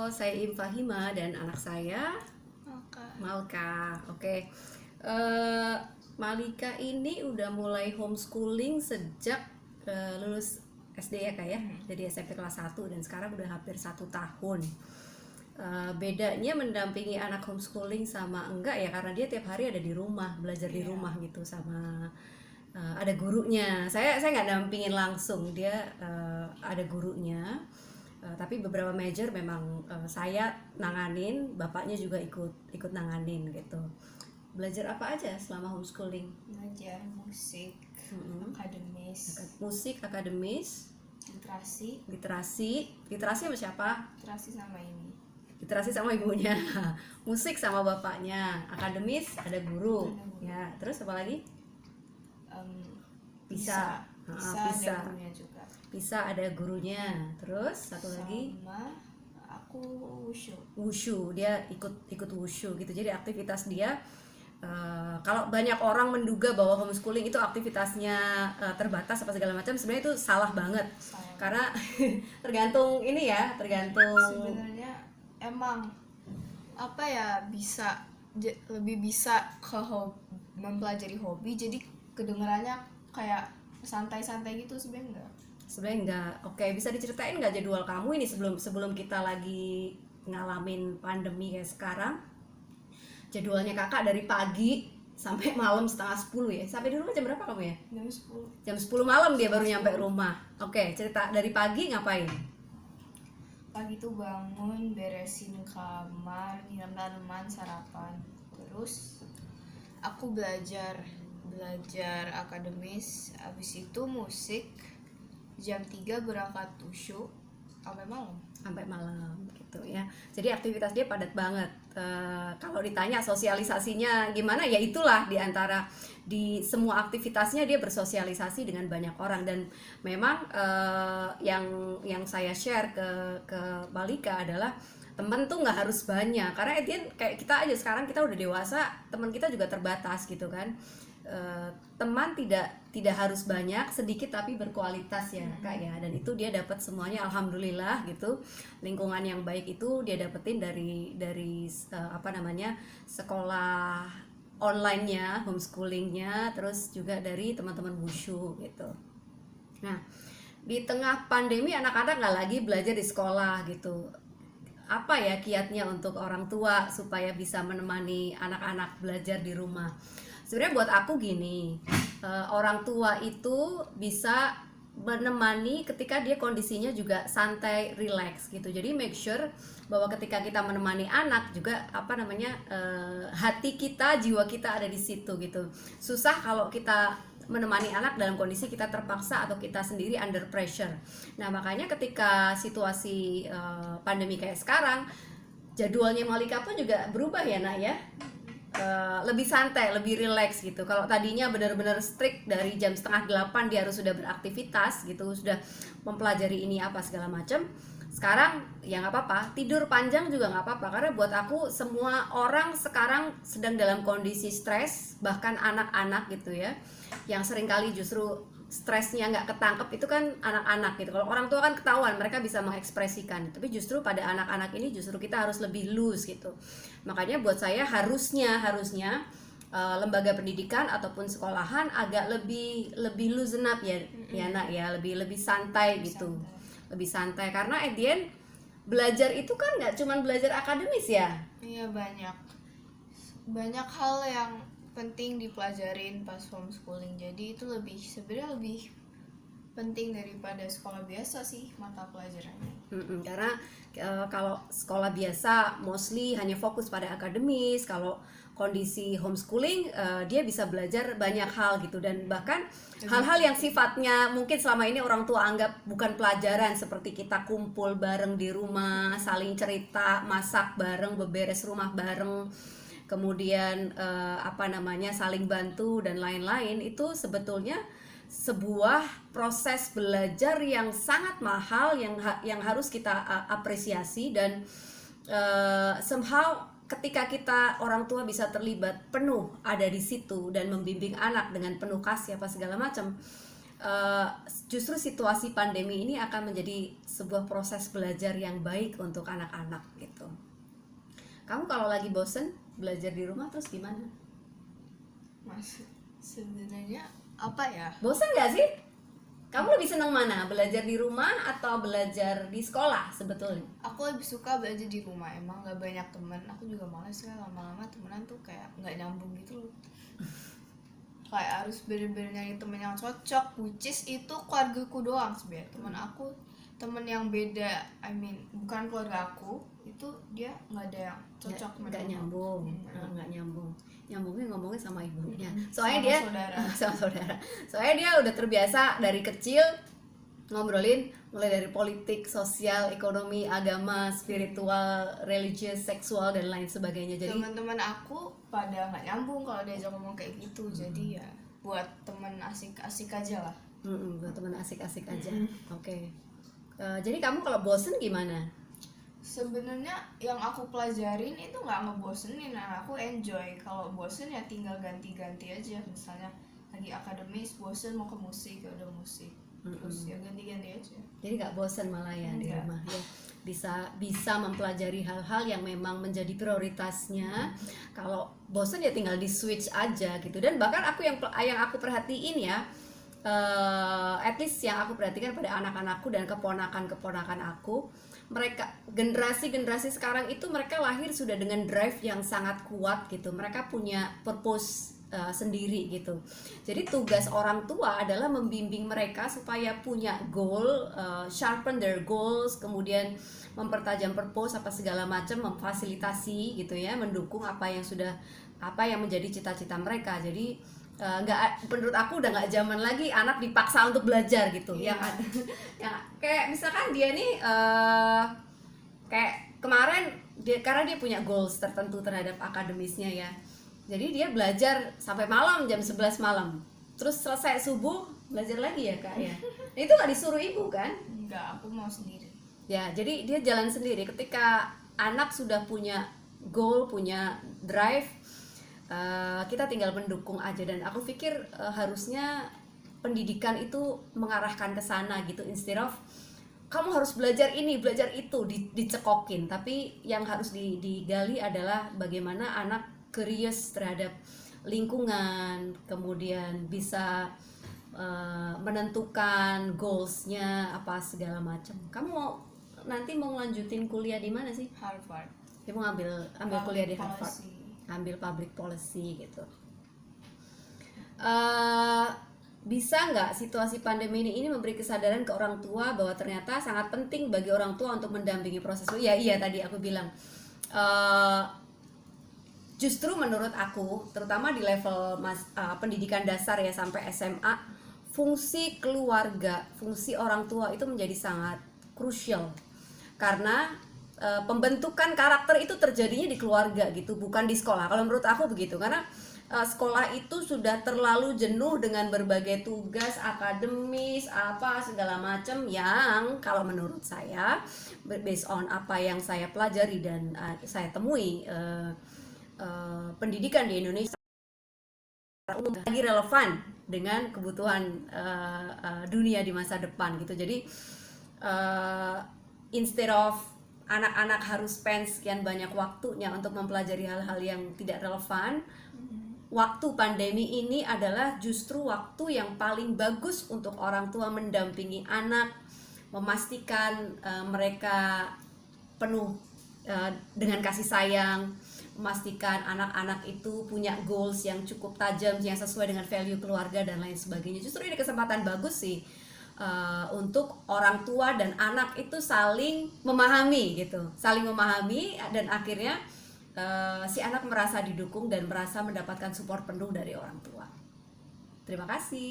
Saya Im Fahima dan anak saya Malka. Oke. Eh, Malika ini udah mulai homeschooling sejak lulus SD ya Kak ya. Jadi SMP kelas 1 dan sekarang udah hampir 1 tahun. Bedanya mendampingi anak homeschooling sama enggak ya, karena dia tiap hari ada di rumah, belajar di rumah gitu, sama ada gurunya. Saya nggak dampingin langsung, dia ada gurunya. Tapi beberapa major memang saya nanganin, bapaknya juga ikut nanganin gitu. Belajar apa aja selama homeschooling? Belajar musik, akademis, literasi sama siapa? Literasi sama ibunya. Musik sama bapaknya. Akademis ada guru. Ya, terus apa lagi? Bisa ada gurunya juga. Bisa ada gurunya. Terus satu lagi, sama aku wushu. Dia ikut wushu gitu. Jadi aktivitas dia, kalau banyak orang menduga bahwa homeschooling itu aktivitasnya terbatas apa segala macam, sebenarnya itu salah banget. Karena tergantung sebenarnya emang apa ya, lebih bisa mempelajari hobi, jadi kedengarannya kayak santai-santai gitu. Sebenarnya enggak. Oke, bisa diceritain nggak jadwal kamu ini sebelum kita lagi ngalamin pandemi kayak sekarang? Jadwalnya kakak dari pagi sampai malam 9:30 ya. Sampai di rumah jam berapa kamu ya? Jam 10 malam dia baru nyampe rumah. Oke, cerita dari pagi ngapain? Pagi tuh bangun, beresin kamar, nyiram tanaman, sarapan. Terus aku belajar akademis, habis itu musik. Jam 3 berangkat wushu sampai malam gitu ya. Jadi aktivitas dia padat banget. Kalau ditanya sosialisasinya gimana, ya itulah, di semua aktivitasnya dia bersosialisasi dengan banyak orang. Dan memang yang saya share ke Malika adalah teman tuh nggak harus banyak, karena kayak kita aja sekarang, kita udah dewasa, teman kita juga terbatas gitu kan. Teman tidak harus banyak, sedikit tapi berkualitas ya Kak ya. Dan itu dia dapat semuanya, alhamdulillah gitu. Lingkungan yang baik itu dia dapetin dari sekolah online-nya, homeschoolingnya, terus juga dari teman-teman wushu gitu. Nah, di tengah pandemi anak-anak nggak lagi belajar di sekolah gitu. Apa ya kiatnya untuk orang tua supaya bisa menemani anak-anak belajar di rumah? Sebenarnya buat aku gini, orang tua itu bisa menemani ketika dia kondisinya juga santai, relax gitu. Jadi make sure bahwa ketika kita menemani anak juga hati kita, jiwa kita ada di situ gitu. Susah kalau kita menemani anak dalam kondisi kita terpaksa atau kita sendiri under pressure. Nah, makanya ketika situasi pandemi kayak sekarang, jadwalnya Malika pun juga berubah ya Nak ya. Lebih santai, lebih relax gitu. Kalau tadinya benar-benar strict dari jam 7:30 dia harus sudah beraktivitas gitu, sudah mempelajari ini apa segala macam. Sekarang ya nggak apa-apa, tidur panjang juga nggak apa-apa, karena buat aku semua orang sekarang sedang dalam kondisi stres, bahkan anak-anak gitu ya, yang seringkali justru stresnya nggak ketangkep itu kan anak-anak gitu. Kalau orang tua kan ketahuan, mereka bisa mengekspresikan, tapi justru pada anak-anak ini justru kita harus lebih loose gitu. Makanya buat saya harusnya lembaga pendidikan ataupun sekolahan agak lebih loosen up ya Nak ya, lebih santai gitu. Lebih santai, karena at the end belajar itu kan nggak cuma belajar akademis ya. Iya, banyak hal yang penting dipelajarin pas homeschooling. Jadi itu sebenarnya lebih penting daripada sekolah biasa sih mata pelajarannya. Karena kalau sekolah biasa mostly hanya fokus pada akademis. Kalau kondisi homeschooling dia bisa belajar banyak hal gitu, dan bahkan hal-hal yang sifatnya mungkin selama ini orang tua anggap bukan pelajaran, seperti kita kumpul bareng di rumah, saling cerita, masak bareng, beberes rumah bareng, kemudian saling bantu dan lain-lain, itu sebetulnya sebuah proses belajar yang sangat mahal, yang harus kita apresiasi. Dan somehow ketika kita orang tua bisa terlibat penuh ada di situ dan membimbing anak dengan penuh kasih apa segala macam, justru situasi pandemi ini akan menjadi sebuah proses belajar yang baik untuk anak-anak gitu. Kamu kalau lagi bosen belajar di rumah terus gimana? Mas, sebenarnya apa ya? Bosen nggak sih? Kamu lebih senang mana? Belajar di rumah atau belajar di sekolah sebetulnya? Aku lebih suka belajar di rumah, emang gak banyak teman. Aku juga males kan lama-lama temenan tuh kayak nggak nyambung gitu loh. Kayak harus bener-bener nyari temen yang cocok, which is itu keluargaku doang sebenarnya. Temen yang beda, I mean bukan keluarga aku, itu dia nggak ada yang cocok. Nggak nyambung. Nggak nyambung. Nyambungnya ngomongnya sama ibunya. Soalnya Sama dia saudara. sama saudara. Soalnya dia udah terbiasa dari kecil ngobrolin mulai dari politik, sosial, ekonomi, agama, spiritual, religius, seksual dan lain sebagainya. Jadi Teman-teman aku pada nggak nyambung kalau diajak ngomong kayak gitu. Jadi ya buat temen asik-asik aja lah. buat teman asik-asik aja. Oke. Jadi kamu kalau bosen gimana? Sebenarnya yang aku pelajarin itu nggak ngebosenin, aku enjoy. Kalau bosen ya tinggal ganti-ganti aja. Misalnya lagi akademis bosen mau ke musik, ya udah musik. Terus ya ganti-ganti aja. Jadi nggak bosen malah ya di Enggak. rumah ya. Bisa mempelajari hal-hal yang memang menjadi prioritasnya. Kalau bosen ya tinggal di switch aja gitu. Dan bahkan yang aku perhatiin ya, at least yang aku perhatikan pada anak-anakku dan keponakan-keponakan aku, mereka generasi sekarang itu mereka lahir sudah dengan drive yang sangat kuat gitu. Mereka punya purpose sendiri gitu. Jadi tugas orang tua adalah membimbing mereka supaya punya goal, sharpen their goals, kemudian mempertajam purpose apa segala macam, memfasilitasi gitu ya, mendukung apa yang menjadi cita-cita mereka. Jadi menurut aku udah nggak zaman lagi anak dipaksa untuk belajar gitu. Iya. Yang kayak misalkan dia nih kayak kemarin karena dia punya goals tertentu terhadap akademisnya ya. Jadi dia belajar sampai malam jam 11 malam. Terus selesai subuh belajar lagi ya Kak ya. Nah, itu nggak disuruh ibu kan? Enggak, aku mau sendiri. Ya, jadi dia jalan sendiri. Ketika anak sudah punya goal, punya drive, kita tinggal mendukung aja. Dan aku pikir harusnya pendidikan itu mengarahkan ke sana gitu, instead of kamu harus belajar ini, belajar itu, dicekokin. Tapi yang harus digali adalah bagaimana anak curious terhadap lingkungan, kemudian bisa menentukan goalsnya apa segala macam. Kamu nanti mau lanjutin kuliah di mana sih? Harvard. Dia mau ambil kuliah di Harvard, Policy. ambil public policy gitu. Bisa nggak situasi pandemi ini memberi kesadaran ke orang tua bahwa ternyata sangat penting bagi orang tua untuk mendampingi proses itu? Ya iya, tadi aku bilang justru menurut aku, terutama di level pendidikan dasar ya sampai SMA, fungsi keluarga, fungsi orang tua itu menjadi sangat krusial. Karena pembentukan karakter itu terjadinya di keluarga gitu, bukan di sekolah. Kalau menurut aku begitu, karena sekolah itu sudah terlalu jenuh dengan berbagai tugas akademis apa segala macam yang kalau menurut saya based on apa yang saya pelajari dan saya temui pendidikan di Indonesia umum lagi relevan dengan kebutuhan dunia di masa depan gitu. Jadi instead of anak-anak harus spend sekian banyak waktunya untuk mempelajari hal-hal yang tidak relevan, waktu pandemi ini adalah justru waktu yang paling bagus untuk orang tua mendampingi anak, memastikan mereka penuh dengan kasih sayang, memastikan anak-anak itu punya goals yang cukup tajam, yang sesuai dengan value keluarga dan lain sebagainya. Justru ini kesempatan bagus sih untuk orang tua dan anak itu saling memahami gitu, saling memahami dan akhirnya si anak merasa didukung dan merasa mendapatkan support penuh dari orang tua. Terima kasih.